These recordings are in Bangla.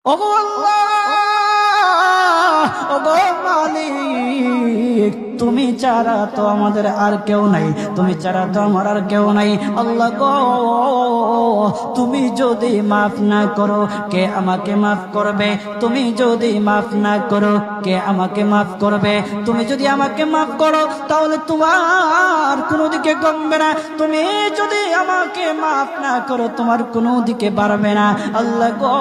ওগো আল্লাহ, ওগো মালিক, তুমি ছাড়া তো আমাদের আর কেউ নাই, তুমি ছাড়া তো আমার আর কেউ নাই। আল্লাহ গো, তুমি যদি মাফ না করো কে আমাকে মাফ করবে? তুমি যদি মাফ না করো কে আমাকে মাফ করবে? তুমি যদি আমাকে মাফ করো তাহলে তোমার কোনো দিকে কমবে না, তুমি যদি আমাকে মাফ না করো তোমার কোনো দিকে বাড়বে না। আল্লাহ গো,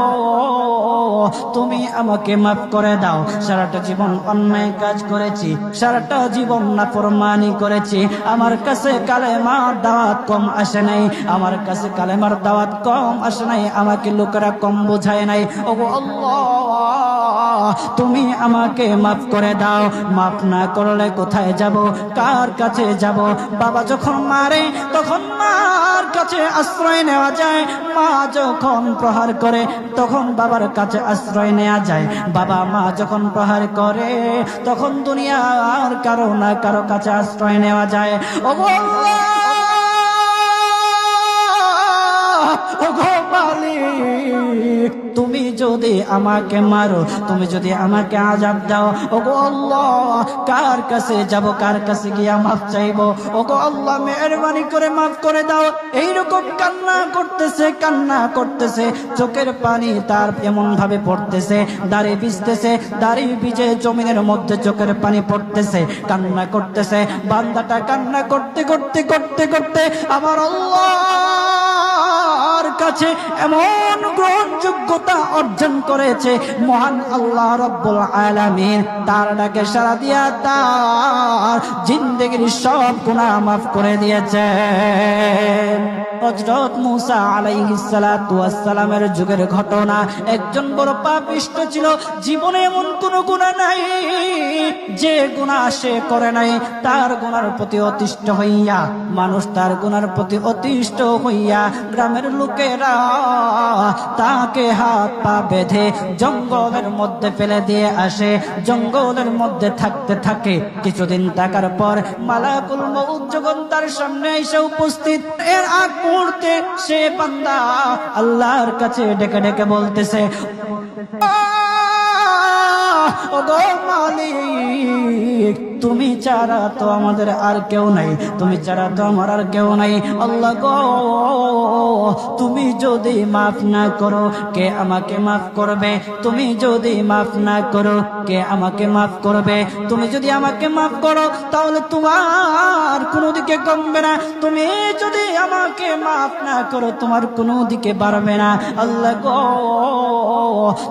তুমি আমাকে মাফ করে দাও। সারাটা জীবন অন্যায় কাজ করেছি, সারাটা জীবন নাফরমানি করেছি, আমার কাছে কালেমার দাওয়াত কম আসে নাই, আমার কাছে কালেমার দাওয়াত কম আসে নাই, আমাকে লোকেরা কম বোঝায় নাই। ওগো আল্লাহ, তুমি আমাকে মাফ করে দাও। মাফ না করলে কোথায় যাব, কার কাছে যাব? বাবা যখন মারে তখন মার কাছে আশ্রয় নেওয়া যায়, মা যখন প্রহার করে তখন বাবার কাছে আশ্রয় নেওয়া যায়, বাবা মা যখন প্রহার করে তখন দুনিয়ার কারো না কারো কাছে আশ্রয় নেওয়া যায়। ওগো আল্লাহ, ওগো মালিক, তুমি যদি আমাকে মারো, তুমি যদি আমাকে আযাব দাও, ওগো আল্লাহ, কার কাছে যাব, কার কাছে গিয়া মাফ চাইবো? ওগো আল্লাহ, মেহেরবানি করে মাফ করে দাও। এইরকম কান্না করতেছে, কান্না করতেছে, চোখের পানি তার এমন ভাবে পড়তেছে, দাড়ি ভিজতেছে, দাড়ি ভিজে জমিনের মধ্যে চোখের পানি পড়তেছে, কান্না করতেছে। বান্দাটা কান্না করতে করতে করতে করতে আমার আল্লাহর কাছে এমন গ্রহণযোগ্যতা অর্জন করেছে, মহান আল্লাহ রাব্বুল আলামিন তার ডাকে সাড়া দিয়া তার জিন্দেগির সব গুনাহ মাফ করে দিয়েছেন। হযরত মূসা আলাইহিস সালাতু ওয়াস সালামের যুগের ঘটনা। একজন বড় পাপিষ্ঠ ছিল, জীবনে এমন কোন গুনাহ নাই যে গুনাহ সে করে নাই। তার গুনার প্রতি অতিষ্ঠ হইয়া, মানুষ তার গুনার প্রতি অতিষ্ঠ হইয়া গ্রামের লোকেরা তাকে হাত পা বেঁধে জঙ্গলের মধ্যে ফেলে দিয়ে আসে। জঙ্গলের মধ্যে থাকতে থাকে, কিছুদিন থাকার পর মালাকুল মউত যখন তার সামনে এসে উপস্থিত, এর আগ মুহূর্তে সে বান্দা আল্লাহর কাছে ডেকে ডেকে বলতেছে, ওগো মালিক, তুমি ছাড়া তো আমাদের আর কেউ নাই, তুমি ছাড়া তো আমার আর কেউ নাই। আল্লাহ গো, তুমি যদি মাফ না করো কে আমাকে মাফ করবে? তুমি যদি মাফ না করো কে আমাকে মাফ করবে? তুমি যদি আমাকে মাফ করো তাহলে তোমার কোনো দিকে কমবে না, তুমি যদি আমাকে মাফ না করো তোমার কোনো দিকে বাড়বে না। আল্লাহ গো,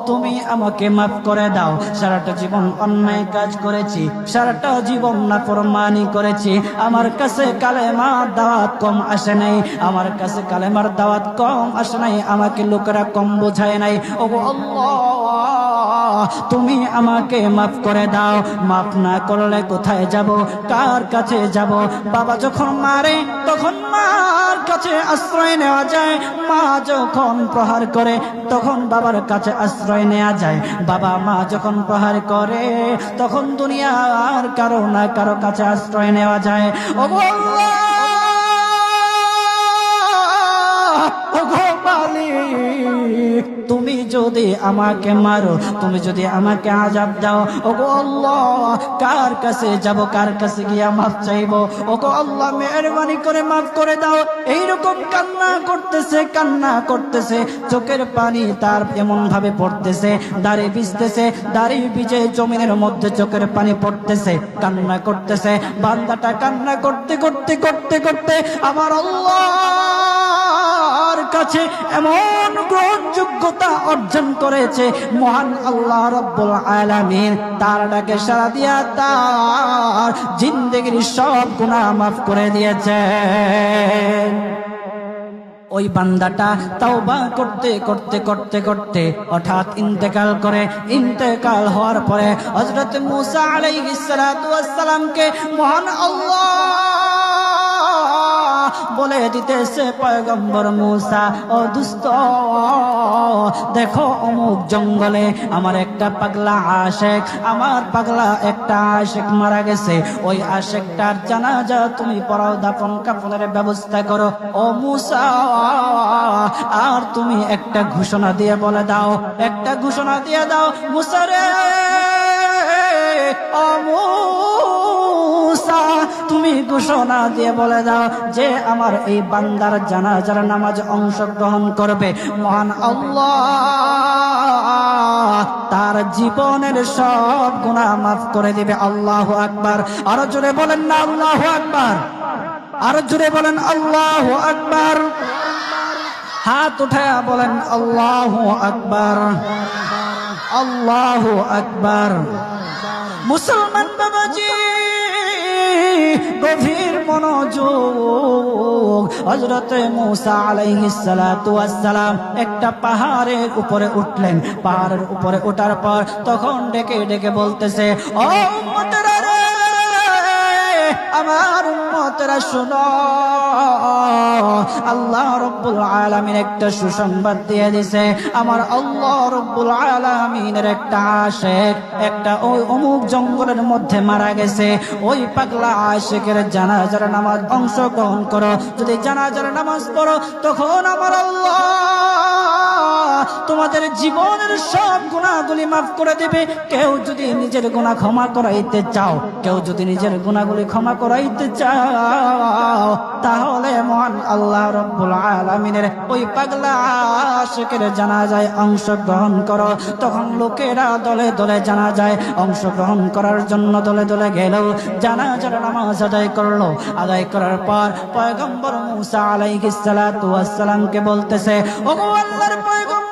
তুমি আমাকে মাফ করে দাও। সারাটা জীবন অন্যায় কাজ করেছি, সারাটা জীবন নাফরমানি করেছি, আমার কাছে কালেমার দাওয়াত কম আসে নাই, আমার কাছে কালেমার দাওয়াত কম আসে নাই, আমাকে লোকেরা কম বোঝায় নাই। ওগো আল্লাহ, তুমি আমাকে মাফ করে দাও। মাফ না করলে কোথায় যাব, কার কাছে যাব? বাবা যখন মারে তখন মার কাছে আশ্রয় নেওয়া যায়, মা যখন প্রহার করে তখন বাবার কাছে আশ্রয় নেওয়া যায়, বাবা মা যখন প্রহার করে তখন দুনিয়ার কারো না কারো কাছে আশ্রয় নেওয়া যায়। ওগো আল্লাহ, ওগো মালিক, তুমি যদি আমাকে মারো, তুমি যদি আমাকে আযাব দাও, ওগো আল্লাহ, কার কাছে যাব, কার কাছে গিয়া মাফ চাইবো? ওগো আল্লাহ, মেহেরবানি করে মাফ করে দাও। এইরকম কান্না করতেছে, কান্না করতেছে, চোখের পানি তার এমন ভাবে পড়তেছে, দাড়ি ভিজতেছে, দাড়ি ভিজে জমিনের মধ্যে চোখের পানি পড়তেছে, কান্না করতেছে। বান্দাটা কান্না করতে করতে করতে করতে আমার আল্লাহর কাছে এমন গ্রহণযোগ্যতা অর্জন করেছে, মহান আল্লাহ রাব্বুল আলামিন তার ডাকে সাড়া দিয়া তার জিন্দেগির সব গুনাহ মাফ করে দিয়েছেন। ওই বান্দাটা তাওবা করতে করতে করতে করতে হঠাৎ ইন্তেকাল করে। ইন্তেকাল হওয়ার পরে হযরত মূসা আলাইহিস সালাতু ওয়াস সালামকে মহান আল্লাহ বলে দিতেছে পয়গম্বর মূসা, ও দুস্থ, দেখো অমুক জঙ্গলে আমার একটা পাগলা আশেক, আমার পাগলা একটা আশেক মারা গেছে, ওই আশেকটার জানাজা তুমি পড়াও, দাফন কাফনের ব্যবস্থা করো। ও মূসা, আর তুমি একটা ঘোষণা দিয়ে বলে দাও, একটা ঘোষণা দিয়ে দাও মূসা রে, ও মূসা, তুমি ঘোষণা দিয়ে বলে দাও যে আমার এই বান্দার জানাজার নামাজ অংশগ্রহণ করবে, মহান আল্লাহ তার জীবনের সব গুনাহ মাফ করে দিবে। আল্লাহু আকবার। আরো জোরে বলেন না আল্লাহু আকবার, আরো জোরে বলেন আল্লাহু আকবার। হাত উঠায়া বলেন আল্লাহু আকবার, আল্লাহু আকবার। মুসলমান বাবাজি, গভীর মনোযোগ। হযরতে মূসা আলাইহিস সালাতু ওয়াস সালাম একটা পাহাড়ের উপরে উঠলেন। পাহাড়ের উপরে ওঠার পর তখন ডেকে ডেকে বলতেছে, ও উম্মতেরা রে, আমার উম্মতেরা শুনো, আল্লাহ রাব্বুল আলামিন একটা সুসংবাদ দিয়ে দিয়েছে। আমার আল্লাহ রাব্বুল আলামিনের একটা আশিক একটা ওই অমুক জঙ্গলের মধ্যে মারা গেছে, ওই পাগলা আশিকের জানাজার নামাজ অংশগ্রহণ করো। যদি জানাজার নামাজ পড়ো তখন আমার আল্লাহ তোমাদের জীবনের সব গুনাহগুলি মাফ করে দেবে। কেউ যদি নিজের গুনাহ ক্ষমা করাইতে চাও, কেউ যদি নিজের গুনাহগুলি ক্ষমা করাইতে চাও, তাহলে মহান আল্লাহ রাব্বুল আলামিনের ওই পাগলা আশিকের জানাজায় অংশগ্রহণ করো। তখন লোকেরা দলে দলে জানাজায় অংশগ্রহণ করার জন্য দলে দলে গেল, জানাজার নামাজ আদায় করলো। আদায় করার পর পয়গম্বর মূসা আলাইহিস সালাতু ওয়াস সালামকে বলতেছে, ওগো আল্লাহর পয়গম্বর,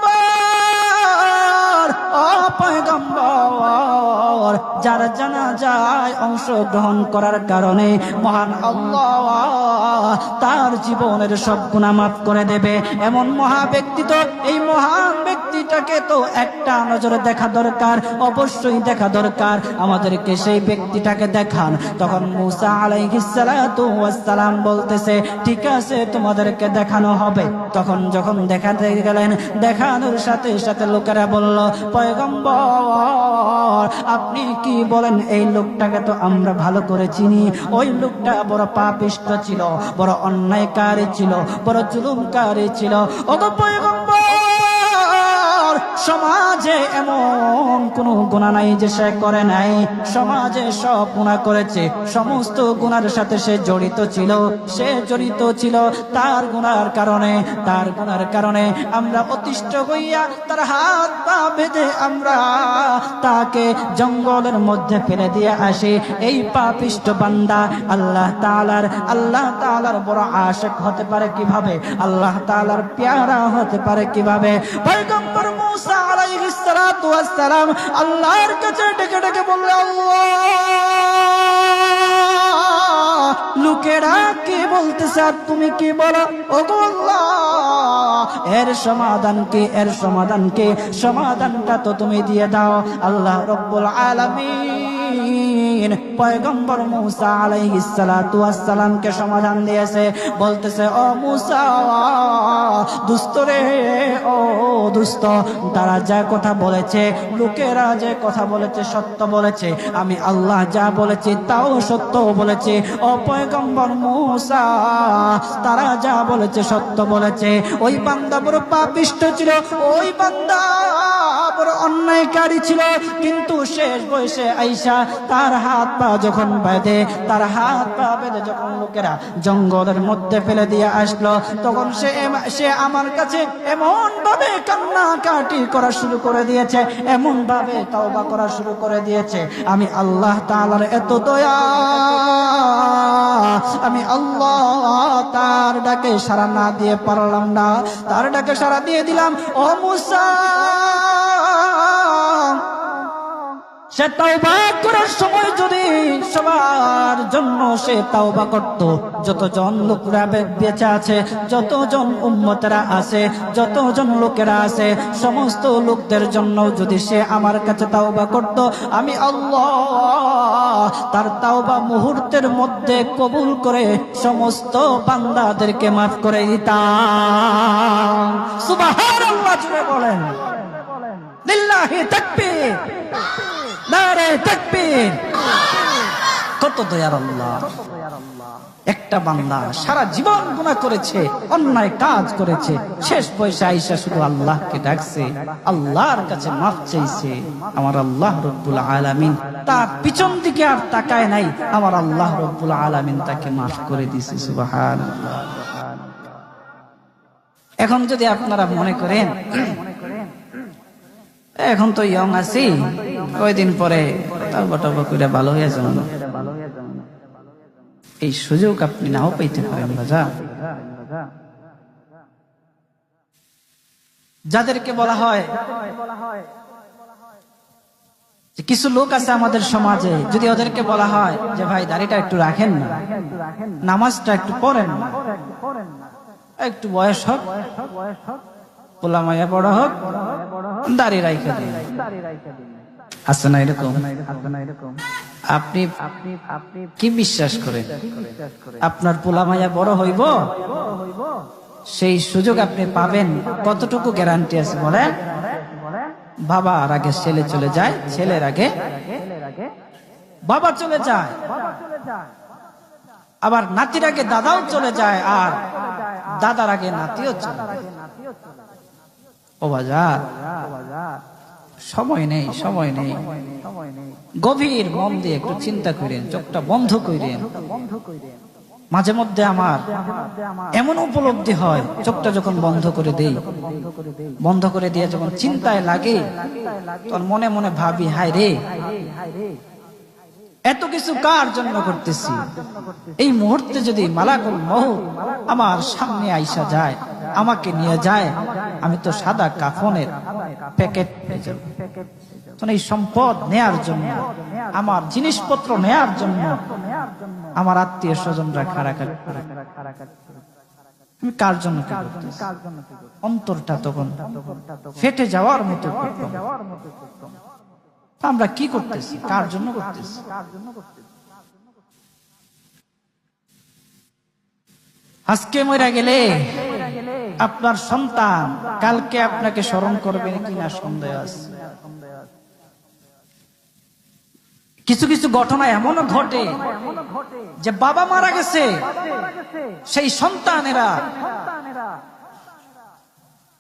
ও পয়গম্বর, যার জানাজায় অংশগ্রহণ করার কারণে মহান আল্লাহ তার জীবনের সব গুনাহ মাফ করে দেবে। এমন মহা ব্যক্তি, তো এই মহান ব্যক্তিটাকে তো একটা নজরে দেখা দরকার, অবশ্যই দেখা দরকার। আমাদেরকে সেই ব্যক্তিটাকে দেখান। তখন মূসা আলাইহিস সালাতু ওয়াস সালাম বলতেছে, ঠিক আছে, তোমাদেরকে দেখানো হবে। তখন যখন দেখাতে গেলেন, দেখানোর সাথে সাথে লোকেরা বলল, পয়গম্বর, আপনি কি বলেন? এই লোকটাকে তো আমরা ভালো করে চিনি। ওই লোকটা বড় পাপিষ্ঠ ছিল, বড় অন্যায়কারী ছিল, বড় জুলুমকারী ছিল। ওগো পয়গম্বর, সমাজে এমন কোন গুনাহ নাই যে সে করে নাই। সমাজে সব গুনাহ করেছে, সমস্ত গুনার সাথে সে জড়িত ছিল। সে জড়িত ছিল, তার গুনার কারণে আমরা অতিষ্ঠ হইয়া তার হাত পা বেঁধে আমরা তাকে জঙ্গলের মধ্যে ফেলে দিয়ে আসি। এই পাপিষ্ঠ বান্দা আল্লাহ তাআলার বড় আশিক হতে পারে কিভাবে? আল্লাহ তাআলার পেয়ারা হতে পারে কিভাবে? পয়গম্বর মূসা আলাইহিস সালাতু ওয়াস সালাম আল্লাহর কাছে ডেকে ডেকে বলল, আল্লাহ, লোকেরা কি বলতেছে আর তুমি কি বলো? ওগো আল্লাহ, এর সমাধান কি? এর সমাধান কি? সমাধানটা তো তুমি দিয়ে দাও। আল্লাহ রাব্বুল আলামিন পয়গম্বর মূসা আলাইহিস সালাতু ওয়াস সালামকে সমাধান দিয়েছে। বলতেছে, ও মূসা, দুষ্ট রে, ও দুষ্ট, তারা যা কথা বলেছে, লোকেরা যে কথা বলেছে সত্য বলেছে। আমি আল্লাহ যা বলেছি তাও সত্য বলেছে। ও পয়গম্বর মূসা, তারা যা বলেছে সত্য বলেছে। ওই বান্দা বড় পাপিষ্ঠ ছিল, ওই বান্দা বড় অন্যায়কারী ছিল, কিন্তু শেষ বয়সে আইসা তার হাত পা যখন বেঁধে যখন লোকেরা জঙ্গলের মধ্যে ফেলে দিয়ে আসলো, তখন সে আমার কাছে এমন ভাবে কান্নাকাটি করা শুরু করে দিয়েছে, এমন ভাবে তওবা করা শুরু করে দিয়েছে। আমি আল্লাহ তাআলার এত দয়া, আমি আল্লাহ তার ডাকে সাড়া না দিয়ে পারলাম না, তার ডাকে সাড়া দিয়ে দিলাম। ও মূসা, সে তাওবা করার সময় যদি সবার জন্য সে তাওবা করত, যতজন লোকরা বেঁচে আছে, যতজন উম্মতেরা আছে, যতজন লোকেরা আছে, সমস্ত লোকদের জন্য যদি সে আমার কাছে তাওবা করত, আমি আল্লাহ তার তাওবা মুহূর্তের মধ্যে কবুল করে সমস্ত বান্দাদেরকে মাফ করে দিতাম। সুবহানাল্লাহ জুড়ে বলেন, লিল্লাহি তাকবীর, নারে তাকবীর। কত দয়ার আল্লাহ! একটা বান্দা সারা জীবন গুনাহ করেছে, অন্যায় কাজ করেছে, শেষ বয়সে আইসা শুধু আল্লাহকে ডাকছে, আল্লাহর কাছে মাফ চাইছে। আমার আল্লাহ রব্বুল আলামিন তার পিছন দিকে আর তাকায় নাই, আমার আল্লাহ রব্বুল আলামিন তাকে মাফ করে দিয়েছে। সুবহানাল্লাহ। এখন যদি আপনারা মনে করেন এখন তো ইয়ং আছি, কয়দিন পরে তাওবা টাওবা করে ভালো হয়ে যাবেন, এই সুযোগ আপনি নাও পাইতে পারেন। যাদেরকে বলা হয় যে কিছু লোক আছে আমাদের সমাজে, যদি ওদেরকে বলা হয় যে ভাই দাড়িটা একটু রাখেন না, নামাজটা একটু পড়েন না, একটু বয়স হোক, পোলা মায়া বড় হোক, দাড়ি রাইখা দিন, আছে না এরকম? আপনি কি বিশ্বাস করেন আপনার পোলা মায়া বড় হইব? সেই সুযোগ আপনি পাবেন? কতটুকু গ্যারান্টি আছে বলেন? বাবার আগে ছেলে চলে যায়, ছেলের আগে বাবা চলে যায়, আবার নাতির আগে দাদাও চলে যায়, আর দাদার আগে নাতিও চলে যায়। ও বাজার, সময় নেই, সময় নেই। গভীর মন দিয়ে একটু চিন্তা করেন, চোখটা বন্ধ করেন। মাঝে মধ্যে আমার এমন উপলব্ধি হয়, চোখটা যখন বন্ধ করে দেই, বন্ধ করে দিয়ে যখন চিন্তায় লাগে, তখন মনে মনে ভাবি, হায় রে, এত কিছু কার জন্য করতেছি? এই মুহূর্তে যদি মালাকুল মউত আমার সামনে আইসা যায়, আমাকে নিয়ে যায়, আমি তো সাদা কাফনের প্যাকেট পেয়ে যাব। এই সম্পদ নেয়ার জন্য, আমার জিনিসপত্র নেয়ার জন্য আমার আত্মীয় স্বজনরা খাড়াখাড়ি, আমি কার জন্য কি করতেছি? অন্তরটা তখন ফেটে যাওয়ার মতো। আমরা কি করতেছি? কার জন্য করতেছি? আজকে মরে গেলে আপনার সন্তান কালকে আপনাকে স্মরণ করবে কিনা সন্দেহ আছে। কিছু কিছু ঘটনা এমনও ঘটে যে বাবা মারা গেছে, সেই সন্তানেরা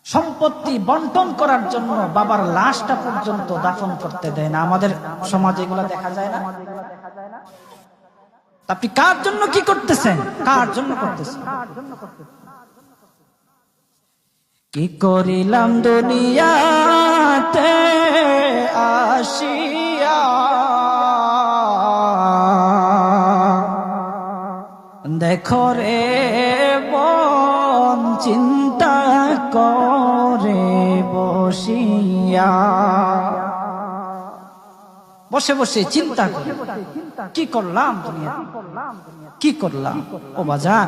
সম্পত্তি বন্টন করার জন্য বাবার লাশটা পর্যন্ত দাফন করতে দেয় না। আমাদের সমাজে এগুলো দেখা যায় না? আপনি কার জন্য কি করতেছেন? কার জন্য করতেছেন? কি করিলাম দুনিয়াতে আসিয়া, দেখো রে মন চিন্তা করে বসিয়া, বসে বসে চিন্তা করে কি করলাম দুনিয়া, কি করলাম। ও বাজান,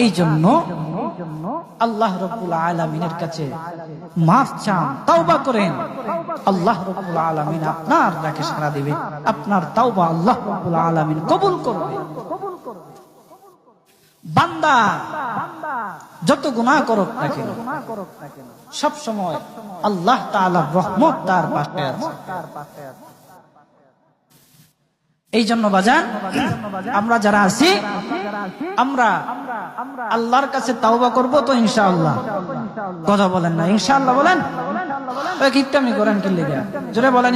এই জন্য আল্লাহ রাব্বুল আলামিনের কাছে মাফ চান, তাওবা করেন। আল্লাহ রাব্বুল আলামিন আপনার ডাকে সাড়া দিবে, আপনার তাওবা আল্লাহ রাব্বুল আলামিন কবুল করবে। বান্দা যত গুনাহ করুক না কেন, সব সময় আল্লাহ তাআলার রহমত তার পাশে আছে। এই জন্য বাজান, আমরা যারা আছি, আমরা আল্লাহর কাছে তাওবা করব তো ইনশাআল্লাহ। কথা বলেন না ইনশাআল্লাহ? বলেন, কিপটামি করেন কি লেগে? জোরে বলেন।